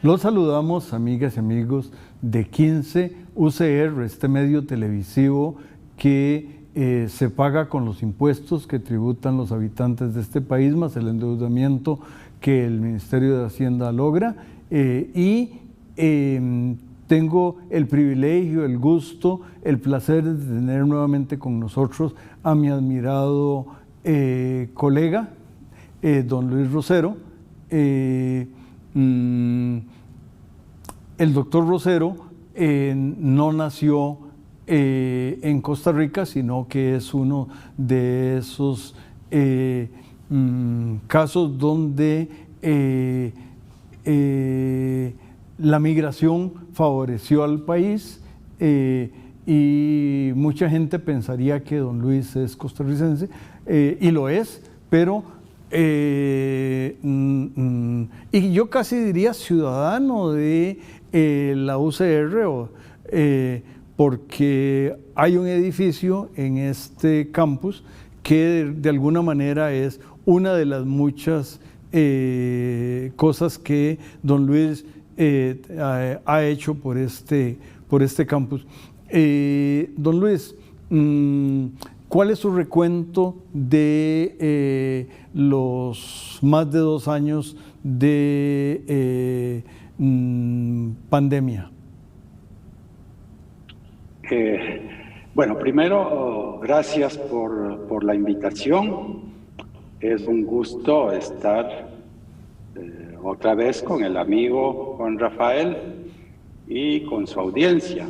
Los saludamos, amigas y amigos de 15 UCR, este medio televisivo que se paga con los impuestos que tributan los habitantes de este país, más el endeudamiento que el Ministerio de Hacienda logra. Tengo el privilegio, el gusto, el placer de tener nuevamente con nosotros a mi admirado colega, don Luis Rosero. El doctor Rosero no nació en Costa Rica, sino que es uno de esos casos donde la migración favoreció al país y mucha gente pensaría que don Luis es costarricense y lo es, pero y yo casi diría ciudadano de la UCR, porque hay un edificio en este campus que de alguna manera es una de las muchas cosas que don Luis ha hecho por este campus. Don Luis, ¿cuál es su recuento de los más de 2 años de pandemia? Bueno, primero, gracias por la invitación. Es un gusto estar otra vez con el amigo Juan Rafael y con su audiencia.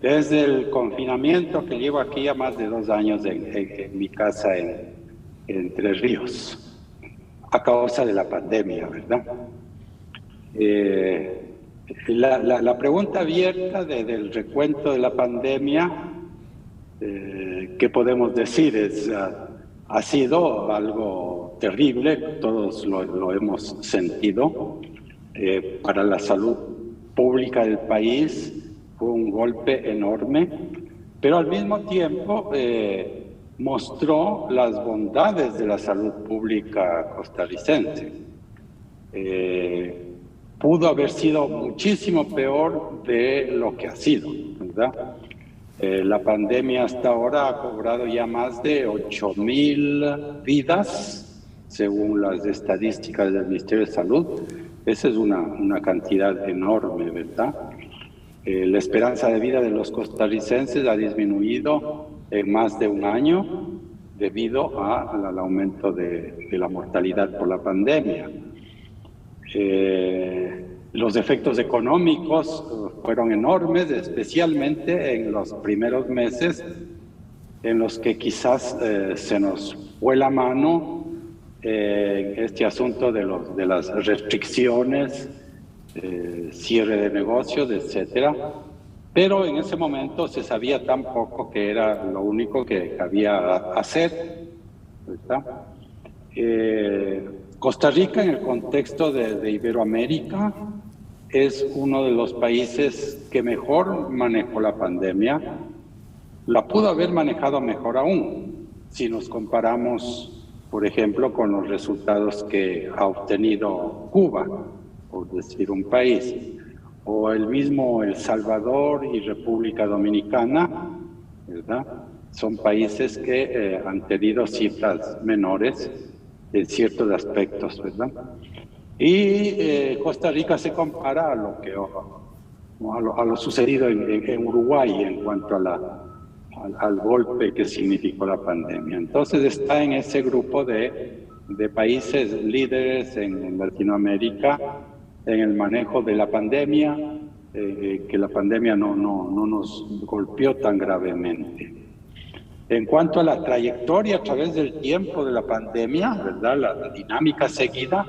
Desde el confinamiento que llevo aquí ya más de 2 años en mi casa en Entre Ríos, a causa de la pandemia, ¿verdad? La pregunta abierta del recuento de la pandemia, ¿qué podemos decir? Ha sido algo terrible, todos lo hemos sentido. Para la salud pública del país fue un golpe enorme, pero al mismo tiempo mostró las bondades de la salud pública costarricense. Pudo haber sido muchísimo peor de lo que ha sido, ¿verdad? La pandemia hasta ahora ha cobrado ya más de 8,000 vidas, según las estadísticas del Ministerio de Salud. Esa es una cantidad enorme, ¿verdad? La esperanza de vida de los costarricenses ha disminuido en más de 1 año debido al aumento de la mortalidad por la pandemia. Los efectos económicos fueron enormes, especialmente en los primeros meses en los que quizás se nos fue la mano este asunto de las restricciones, cierre de negocios, etcétera. Pero en ese momento se sabía tan poco que era lo único que había hacer, ¿verdad? Costa Rica, en el contexto de Iberoamérica, es uno de los países que mejor manejó la pandemia. La pudo haber manejado mejor aún, si nos comparamos, por ejemplo, con los resultados que ha obtenido Cuba, por decir un país, o el mismo El Salvador y República Dominicana, ¿verdad? Son países que han tenido cifras menores en ciertos aspectos, ¿verdad? Y Costa Rica se compara a lo sucedido en Uruguay en cuanto al golpe que significó la pandemia. Entonces está en ese grupo de países líderes en Latinoamérica en el manejo de la pandemia, que la pandemia no nos golpeó tan gravemente. En cuanto a la trayectoria a través del tiempo de la pandemia, ¿verdad? La dinámica seguida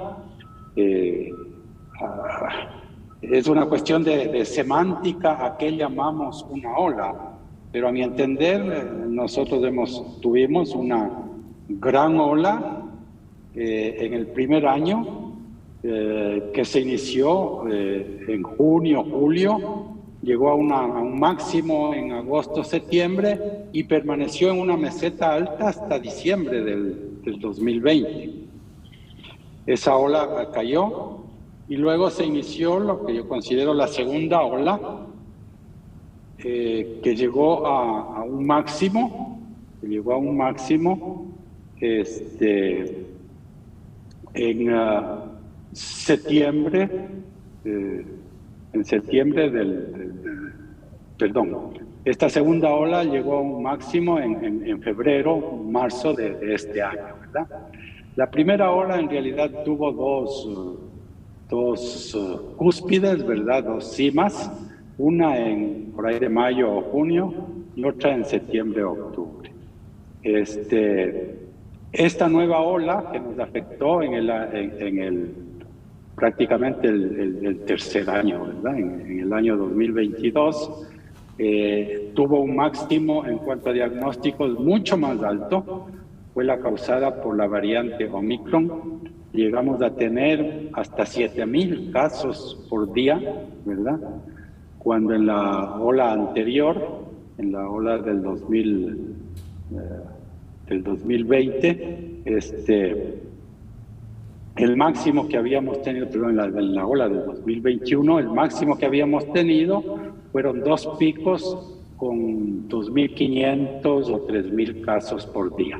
es una cuestión de semántica a qué llamamos una ola. pero a mi entender nosotros tuvimos una gran ola en el primer año que se inició en junio, julio, llegó a un máximo en agosto, septiembre y permaneció en una meseta alta hasta diciembre del 2020. Esa ola cayó y luego se inició lo que yo considero la segunda ola, que llegó a un máximo, en septiembre, esta segunda ola llegó a un máximo en febrero, marzo de este año, ¿verdad? La primera ola en realidad tuvo dos cúspides, ¿verdad? Dos cimas, una por ahí de mayo o junio y otra en septiembre o octubre. Esta nueva ola que nos afectó prácticamente el tercer año, ¿verdad? En el año 2022, tuvo un máximo en cuanto a diagnósticos mucho más alto. Fue la causada por la variante Omicron. Llegamos a tener hasta 7,000 casos por día, ¿verdad? Cuando en la ola anterior, en la ola del 2020, el máximo que habíamos tenido, perdón, en la ola del 2021, el máximo que habíamos tenido fueron 2 picos con 2.500 o 3.000 casos por día.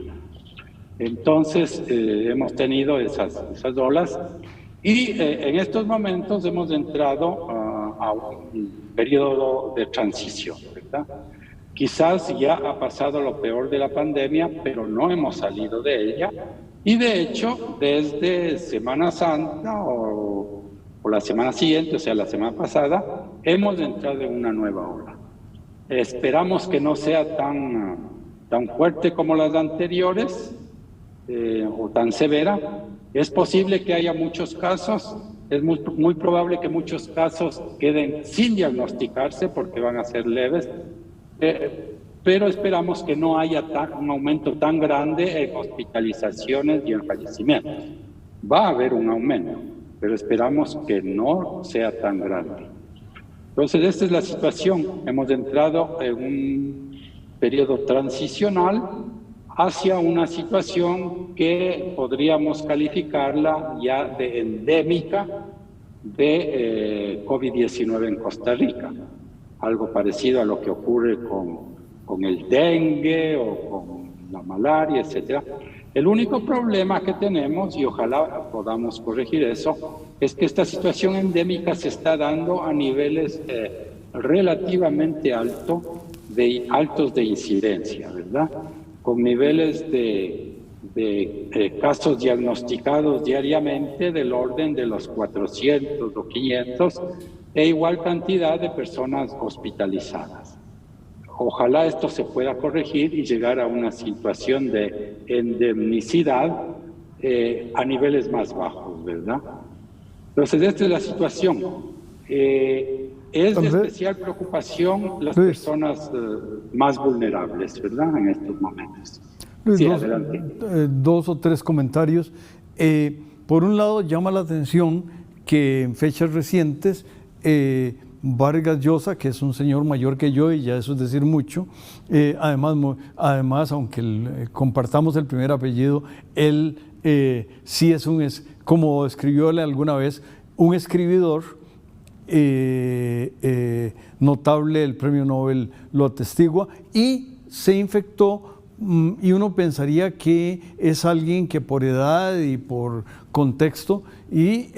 Entonces, hemos tenido esas olas y en estos momentos hemos entrado a un periodo de transición, ¿verdad? Quizás ya ha pasado lo peor de la pandemia, pero no hemos salido de ella. Y de hecho, desde Semana Santa o la semana siguiente, o sea, la semana pasada, hemos entrado en una nueva ola. Esperamos que no sea tan fuerte como las anteriores, o tan severa. Es posible que haya muchos casos, es muy probable que muchos casos queden sin diagnosticarse porque van a ser leves, pero esperamos que no haya un aumento tan grande en hospitalizaciones y en fallecimientos. Va a haber un aumento, pero esperamos que no sea tan grande. Entonces, esta es la situación. Hemos entrado en un periodo transicional hacia una situación que podríamos calificarla ya de endémica de COVID-19 en Costa Rica. Algo parecido a lo que ocurre con el dengue o con la malaria, etc. El único problema que tenemos, y ojalá podamos corregir eso, es que esta situación endémica se está dando a niveles relativamente altos de incidencia, ¿verdad? Con niveles de casos diagnosticados diariamente del orden de los 400 o 500 e igual cantidad de personas hospitalizadas. Ojalá esto se pueda corregir y llegar a una situación de endemicidad a niveles más bajos, ¿verdad? Entonces, esta es la situación. Es de especial preocupación las personas más vulnerables, ¿verdad? En estos momentos. Luis, sí, adelante. 2 o 3 comentarios. Por un lado, llama la atención que en fechas recientes Vargas Llosa, que es un señor mayor que yo, y ya eso es decir mucho, además aunque compartamos el primer apellido, él sí es como escribióle alguna vez, un escribidor notable, el premio Nobel lo atestigua, y se infectó, y uno pensaría que es alguien que por edad y por contexto, y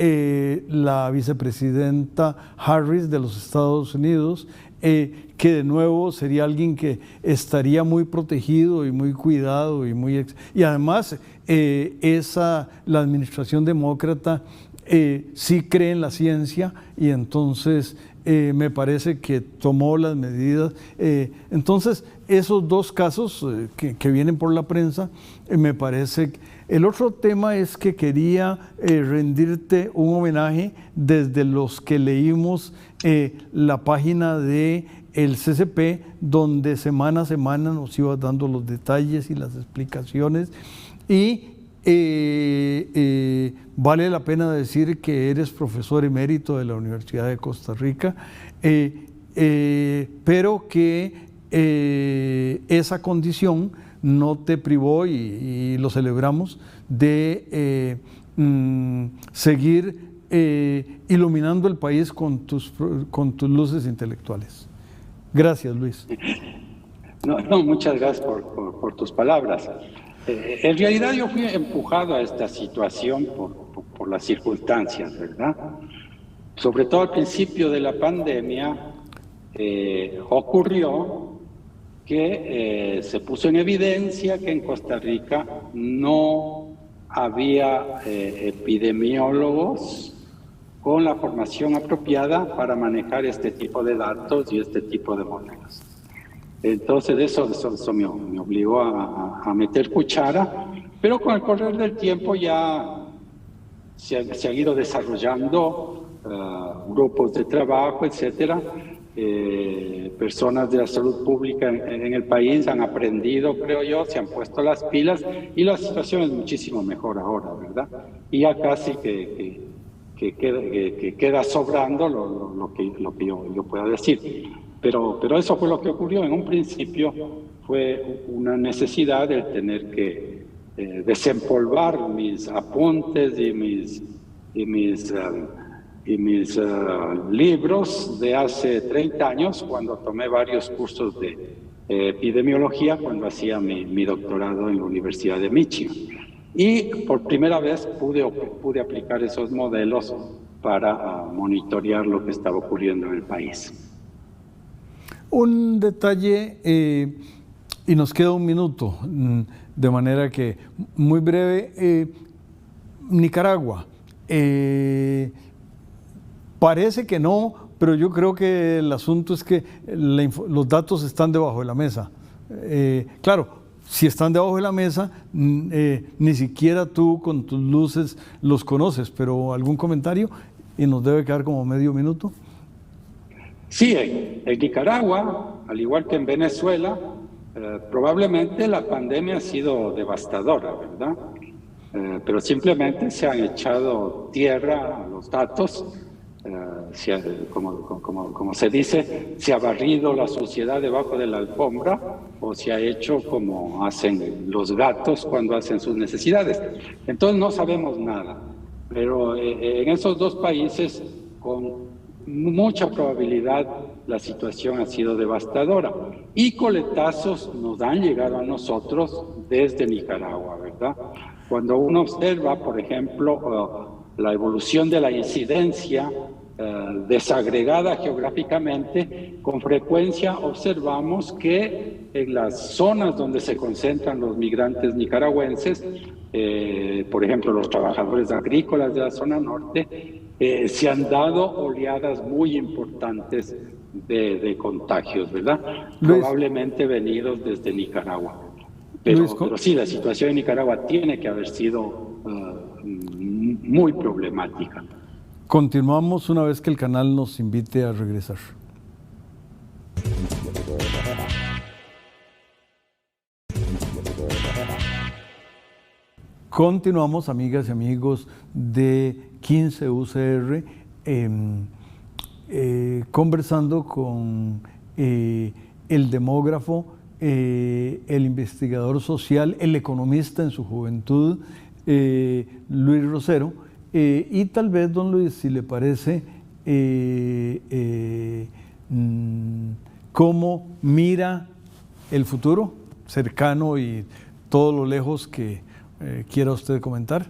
la vicepresidenta Harris de los Estados Unidos, que de nuevo sería alguien que estaría muy protegido y muy cuidado y además la administración demócrata sí cree en la ciencia, y entonces me parece que tomó las medidas. Entonces, esos 2 casos que vienen por la prensa, me parece. El otro tema es que quería rendirte un homenaje desde los que leímos la página de el CCP, donde semana a semana nos ibas dando los detalles y las explicaciones. Y vale la pena decir que eres profesor emérito de la Universidad de Costa Rica, pero que esa condición no te privó, y lo celebramos, de seguir iluminando el país con tus luces intelectuales. Gracias, Luis. No, muchas gracias por tus palabras. En realidad yo fui empujado a esta situación por las circunstancias, ¿verdad? Sobre todo al principio de la pandemia ocurrió que se puso en evidencia que en Costa Rica no había epidemiólogos con la formación apropiada para manejar este tipo de datos y este tipo de modelos. Entonces eso me obligó a meter cuchara, pero con el correr del tiempo ya se han ido desarrollando grupos de trabajo, etcétera. Personas de la salud pública en el país han aprendido, creo yo, se han puesto las pilas y la situación es muchísimo mejor ahora, ¿verdad? Y ya casi que queda sobrando lo que yo pueda decir. Pero eso fue lo que ocurrió. En un principio fue una necesidad el tener que desempolvar mis apuntes y mis libros de hace 30 años, cuando tomé varios cursos de epidemiología, cuando hacía mi doctorado en la Universidad de Michigan. Y por primera vez pude aplicar esos modelos para monitorear lo que estaba ocurriendo en el país. Un detalle, y nos queda un minuto, de manera que muy breve. Nicaragua, parece que no, pero yo creo que el asunto es que los datos están debajo de la mesa. Claro, si están debajo de la mesa, ni siquiera tú con tus luces los conoces, pero ¿algún comentario? Y nos debe quedar como medio minuto. Sí, en Nicaragua, al igual que en Venezuela, probablemente la pandemia ha sido devastadora, ¿verdad? Pero simplemente se han echado tierra a los datos, como se dice, se ha barrido la suciedad debajo de la alfombra o se ha hecho como hacen los gatos cuando hacen sus necesidades. Entonces no sabemos nada, pero en esos dos países con mucha probabilidad la situación ha sido devastadora y coletazos nos han llegado a nosotros desde Nicaragua, ¿verdad? Cuando uno observa, por ejemplo, la evolución de la incidencia desagregada geográficamente, con frecuencia observamos que en las zonas donde se concentran los migrantes nicaragüenses, por ejemplo, los trabajadores agrícolas de la zona norte, se han dado oleadas muy importantes de contagios, ¿verdad? Luis, probablemente venidos desde Nicaragua. Pero sí, la situación en Nicaragua tiene que haber sido muy problemática. Continuamos una vez que el canal nos invite a regresar. Continuamos, amigas y amigos de 15 UCR, conversando con el demógrafo, el investigador social, el economista en su juventud, Luis Rosero. Y tal vez, don Luis, si le parece, cómo mira el futuro cercano y todo lo lejos que quiera usted comentar.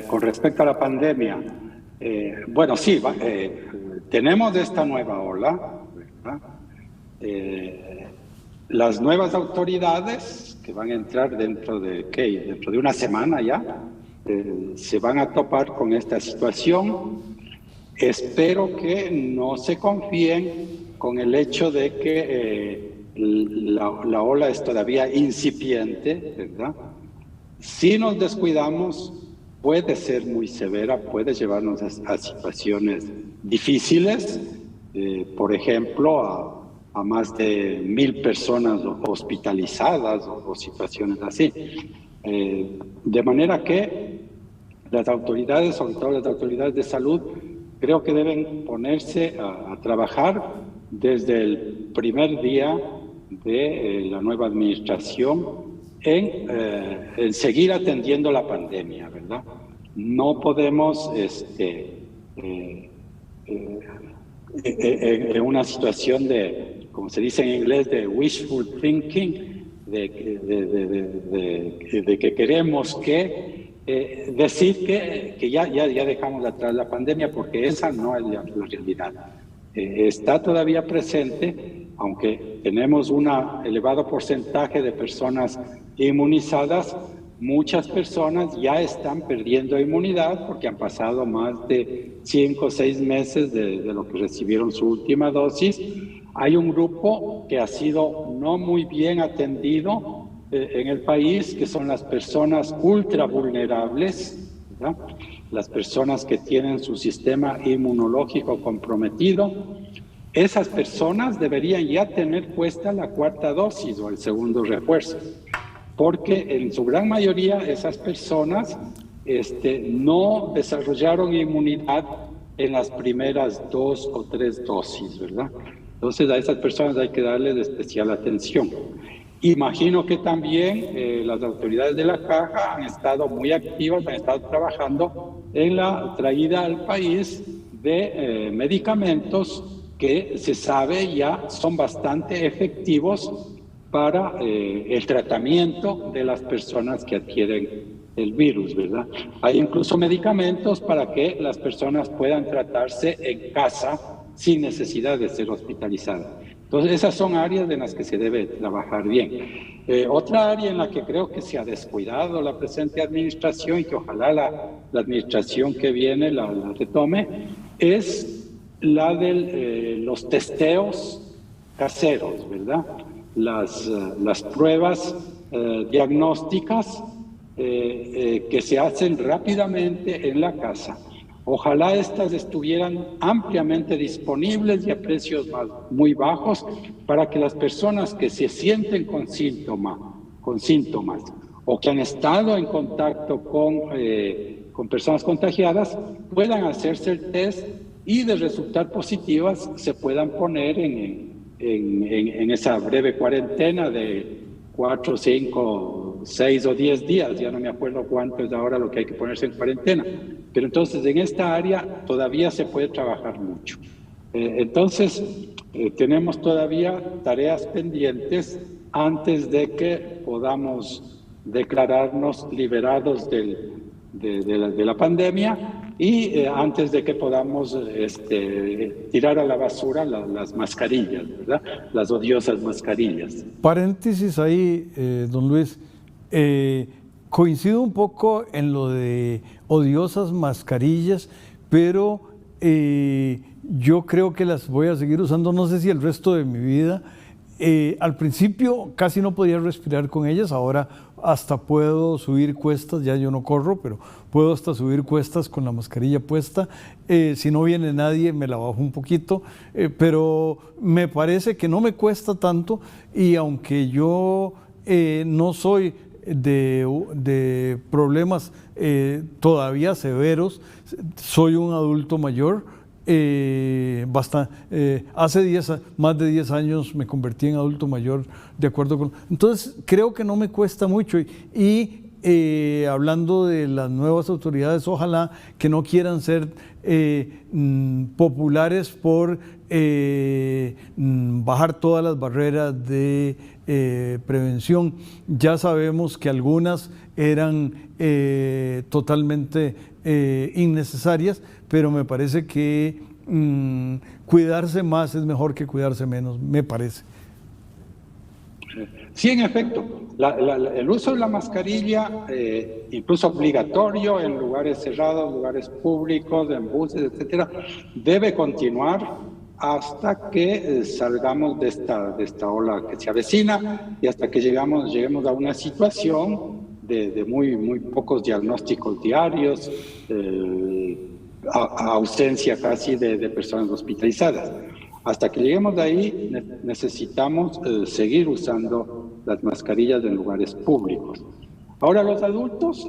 Con respecto a la pandemia, bueno, sí, tenemos esta nueva ola, ¿verdad? Las nuevas autoridades que van a entrar dentro de una semana ya, se van a topar con esta situación. Espero que no se confíen con el hecho de que la ola es todavía incipiente, ¿verdad? Si nos descuidamos, puede ser muy severa, puede llevarnos a situaciones difíciles, por ejemplo, a más de 1.000 personas hospitalizadas o situaciones así. De manera que las autoridades, sobre todo las autoridades de salud, creo que deben ponerse a trabajar desde el primer día de la nueva administración en seguir atendiendo la pandemia, ¿verdad? No podemos en una situación de, como se dice en inglés, de wishful thinking, de que queremos que decir que ya dejamos atrás la pandemia, porque esa no es la realidad. Está todavía presente, aunque tenemos un elevado porcentaje de personas inmunizadas. Muchas personas ya están perdiendo inmunidad porque han pasado más de 5 o 6 meses de lo que recibieron su última dosis. Hay un grupo que ha sido no muy bien atendido en el país, que son las personas ultra vulnerables, ¿verdad? Las personas que tienen su sistema inmunológico comprometido. Esas personas deberían ya tener puesta la 4ª dosis o el segundo refuerzo, porque en su gran mayoría esas personas no desarrollaron inmunidad en las primeras 2 o 3 dosis, ¿verdad? Entonces a esas personas hay que darles especial atención. Imagino que también las autoridades de la Caja han estado muy activas, han estado trabajando en la traída al país de medicamentos que se sabe ya son bastante efectivos para el tratamiento de las personas que adquieren el virus, ¿verdad? Hay incluso medicamentos para que las personas puedan tratarse en casa sin necesidad de ser hospitalizadas. Entonces, esas son áreas en las que se debe trabajar bien. Otra área en la que creo que se ha descuidado la presente administración y que ojalá la administración que viene la retome, es la de los testeos caseros, ¿verdad? Las pruebas diagnósticas que se hacen rápidamente en la casa. Ojalá estas estuvieran ampliamente disponibles y a precios muy bajos para que las personas que se sienten con síntomas o que han estado en contacto con personas contagiadas puedan hacerse el test y de resultar positivas se puedan poner en esa breve cuarentena de 4, 5, 6 o 10 días, ya no me acuerdo cuánto es ahora lo que hay que ponerse en cuarentena, pero entonces en esta área todavía se puede trabajar mucho. Entonces tenemos todavía tareas pendientes antes de que podamos declararnos liberados de la pandemia y antes de que podamos tirar a la basura las mascarillas, ¿verdad? Las odiosas mascarillas. Paréntesis ahí, don Luis. Coincido un poco en lo de odiosas mascarillas, pero yo creo que las voy a seguir usando, no sé si el resto de mi vida. Al principio casi no podía respirar con ellas, ahora hasta puedo subir cuestas, ya yo no corro, pero puedo hasta subir cuestas con la mascarilla puesta. Si no viene nadie me la bajo un poquito, pero me parece que no me cuesta tanto, y aunque yo no soy de problemas todavía severos, soy un adulto mayor. Hace más de 10 años me convertí en adulto mayor, de acuerdo con... Entonces creo que no me cuesta mucho, y hablando de las nuevas autoridades, ojalá que no quieran ser populares por bajar todas las barreras de prevención. Ya sabemos que algunas eran totalmente innecesarias, pero me parece que cuidarse más es mejor que cuidarse menos, me parece. Sí, en efecto, el uso de la mascarilla, incluso obligatorio en lugares cerrados, lugares públicos, en buses, etcétera, debe continuar hasta que salgamos de esta ola que se avecina y hasta que lleguemos a una situación de muy pocos diagnósticos diarios, ausencia casi de personas hospitalizadas. Hasta que lleguemos de ahí, necesitamos seguir usando las mascarillas en lugares públicos. Ahora, los adultos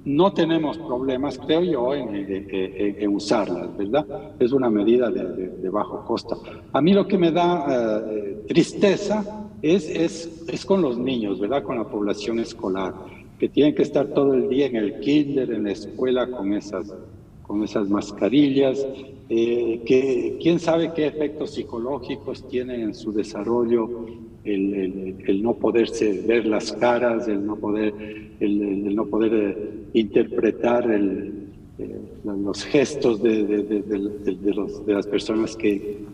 no tenemos problemas, creo yo, en usarlas, ¿verdad? Es una medida de bajo costo. A mí lo que me da tristeza es con los niños, ¿verdad? Con la población escolar, que tienen que estar todo el día en el kinder, en la escuela, con esas mascarillas, que quién sabe qué efectos psicológicos tienen en su desarrollo, el no poderse ver las caras, el no poder interpretar los gestos de las personas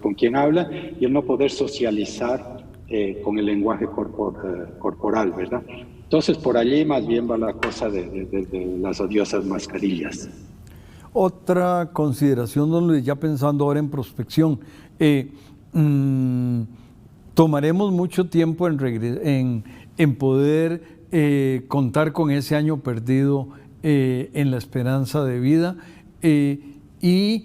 con quien habla, y el no poder socializar con el lenguaje corporal, ¿verdad? Entonces, por allí más bien va la cosa de las odiosas mascarillas. Otra consideración, don Luis, ya pensando ahora en prospección, tomaremos mucho tiempo en poder contar con ese año perdido en la esperanza de vida, y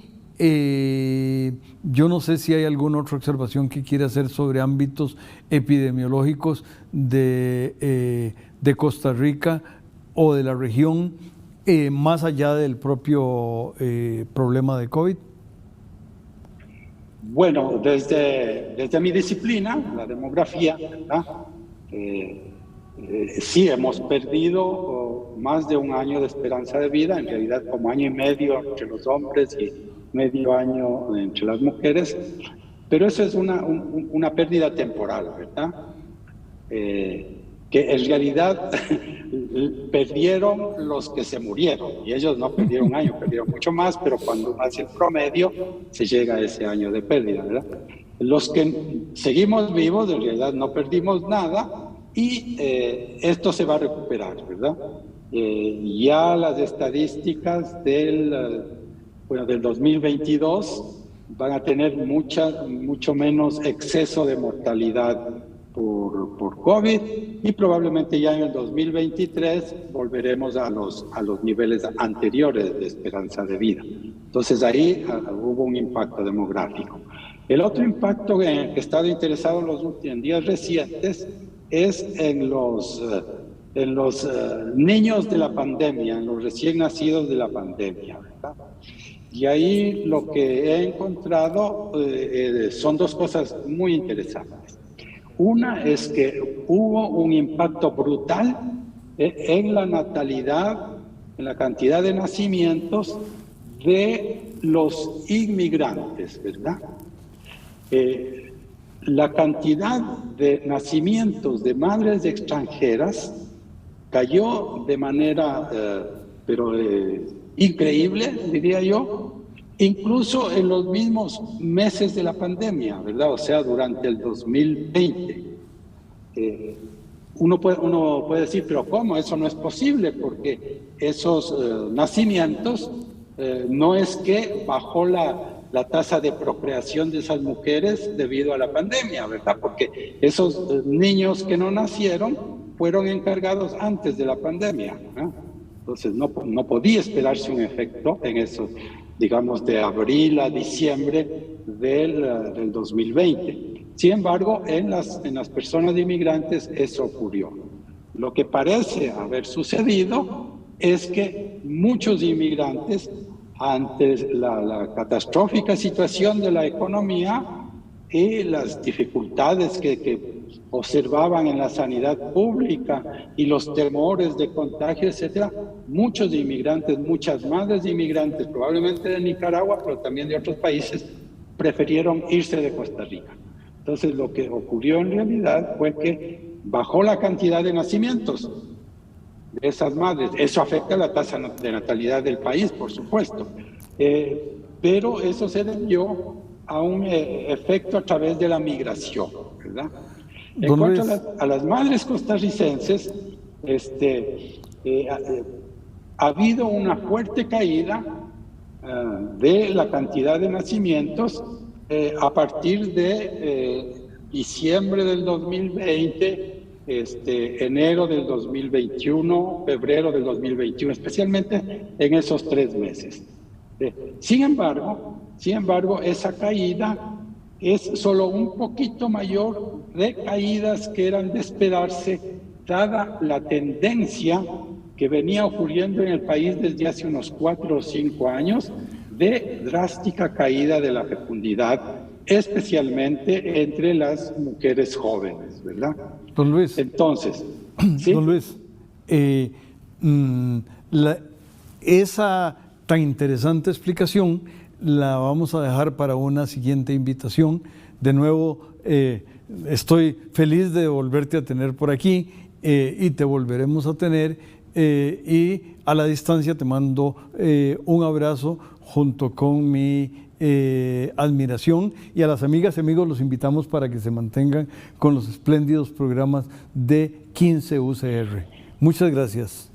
yo no sé si hay alguna otra observación que quiera hacer sobre ámbitos epidemiológicos de Costa Rica o de la región, más allá del propio problema de COVID. Bueno, desde mi disciplina, la demografía, ¿verdad? Sí, hemos perdido más de un año de esperanza de vida, en realidad como año y medio entre los hombres y medio año entre las mujeres, pero eso es una pérdida temporal, ¿verdad? Que en realidad perdieron los que se murieron, y ellos no perdieron un año, perdieron mucho más, pero cuando uno hace el promedio se llega a ese año de pérdida, ¿verdad? Los que seguimos vivos en realidad no perdimos nada, y esto se va a recuperar, ¿verdad? Ya las estadísticas del 2022 van a tener mucho menos exceso de mortalidad por COVID, y probablemente ya en el 2023 volveremos a los niveles anteriores de esperanza de vida. Entonces ahí hubo un impacto demográfico. El otro impacto en el que he estado interesado en días recientes es en los niños de la pandemia, en los recién nacidos de la pandemia, ¿verdad? Y ahí lo que he encontrado son dos cosas muy interesantes. Una es que hubo un impacto brutal en la natalidad, en la cantidad de nacimientos de los inmigrantes, ¿verdad? La cantidad de nacimientos de madres extranjeras cayó de manera increíble, diría yo, incluso en los mismos meses de la pandemia, ¿verdad? O sea, durante el 2020. Uno puede decir, pero ¿cómo? Eso no es posible, porque esos nacimientos no es que bajó la tasa de procreación de esas mujeres debido a la pandemia, ¿verdad? Porque esos niños que no nacieron fueron encargados antes de la pandemia, ¿no? Entonces no podía esperarse un efecto en eso, digamos, de abril a diciembre del 2020. Sin embargo, en las personas inmigrantes eso ocurrió. Lo que parece haber sucedido es que muchos inmigrantes, ante la catastrófica situación de la economía y las dificultades que observaban en la sanidad pública y los temores de contagio, etcétera, muchos inmigrantes, muchas madres de inmigrantes, probablemente de Nicaragua, pero también de otros países, prefirieron irse de Costa Rica. Entonces, lo que ocurrió en realidad fue que bajó la cantidad de nacimientos de esas madres. Eso afecta la tasa de natalidad del país, por supuesto, pero eso se debió a un efecto a través de la migración, ¿verdad? En cuanto a las madres costarricenses, ha habido una fuerte caída de la cantidad de nacimientos a partir de diciembre del 2020, enero del 2021, febrero del 2021, especialmente en esos 3 meses. Sin embargo, esa caída es solo un poquito mayor de caídas que eran de esperarse, dada la tendencia que venía ocurriendo en el país desde hace unos 4 o 5 años de drástica caída de la fecundidad, especialmente entre las mujeres jóvenes, ¿verdad? Don Luis. Entonces, ¿sí? Don Luis, esa tan interesante explicación la vamos a dejar para una siguiente invitación. De nuevo, estoy feliz de volverte a tener por aquí y te volveremos a tener. Y a la distancia te mando un abrazo junto con mi admiración, y a las amigas y amigos los invitamos para que se mantengan con los espléndidos programas de 15 UCR. Muchas gracias.